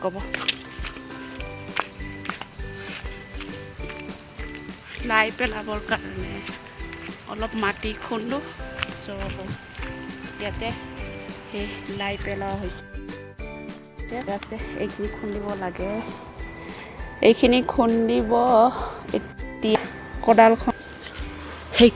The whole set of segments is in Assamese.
ক'ব লাই পেলাবৰ কাৰণে অলপ মাটি খুন্দো ইয়াতে সেই লাই পেলোৱা হৈছে এইখিনি খুন্দিব লাগে এইখিনি খুন্দিব এতিয়া কোদালখন শেষ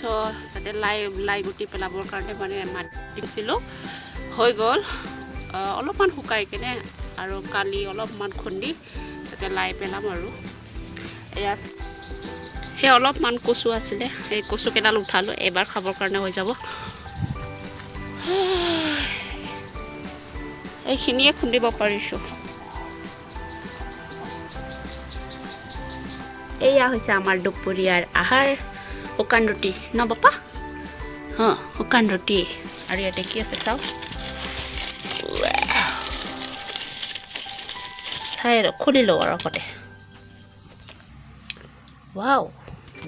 so তাতে লাই গুটি পেলাবৰ কাৰণে মানে মাটি দিছিলোঁ হৈ গ'ল অলপমান শুকাই কেনে আৰু কালি অলপমান খুন্দি তাতে লাই পেলাম আৰু এয়া সেই অলপমান কচু আছিলে সেই কচু কেইডাল উঠালোঁ এবাৰ খাবৰ কাৰণে হৈ যাব এইখিনিয়ে খুন্দিব পাৰিছোঁ এয়া হৈছে আমাৰ দুপৰীয়াৰ আহাৰ শুকান ৰুটি ন বাপা শুকান ৰুটি আৰু ইয়াতে কি আছে চাওঁ চাই খুলি লওঁ আৰু আগতে ৱাও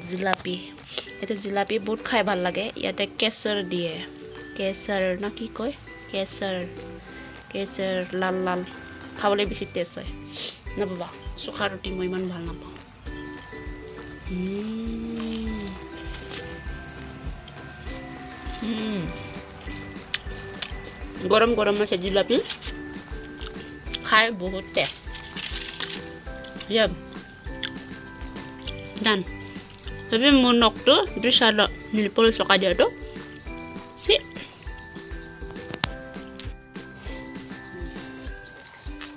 জিলাপি এইটো জিলাপি বহুত খাই ভাল লাগে ইয়াতে কেশৰ দিয়ে কেশৰ না কি কয় কেশৰ লাল লাল খাবলৈ বেছি টেষ্ট হয় ন বাবা চুখা ৰুটি মই ইমান ভাল নাপাওঁ গৰম গৰম আছে জিলাপি খাই বহুত টেষ্ট ইয়াম ডান তবে মোৰ নখটো বিচাৰ নীলপল চকা দিয়াটো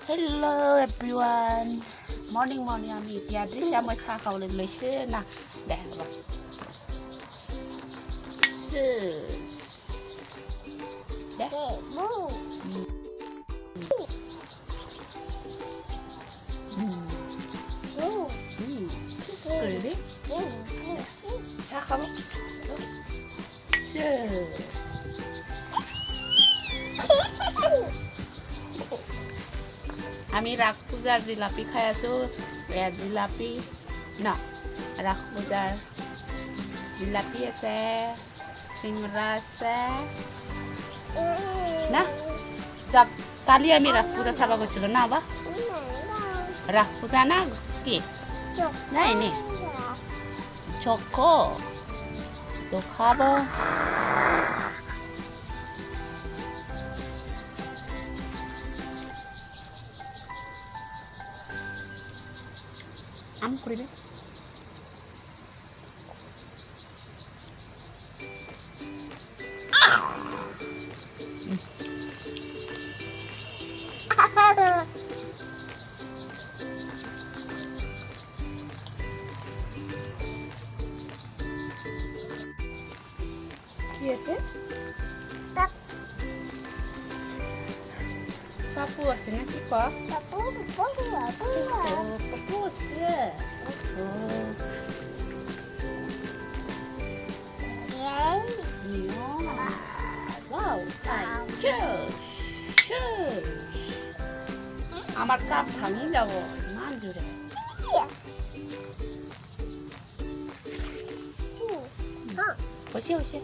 হেল্ল' এভৰিৱান মৰ্নিং আমি এতিয়া দিলা মই চাহ খাবলৈ লৈছে না দে আমি ৰাস পূজাৰ জিলাপি খাই আছো জিলাপি না ৰাস পূজাৰ জিলাপি আছে চিংৰা আছে না কালি আমি ৰাস পূজা চাব গৈছিলোঁ না বা ৰাস পূজা না কি নাই নে চক তো খাব আম কৰিবি কি আছে পাপু আছে না কি কয় পাপু আছে আমাৰ কাপ ভাঙি যাব ইমান জোৰে হৈছে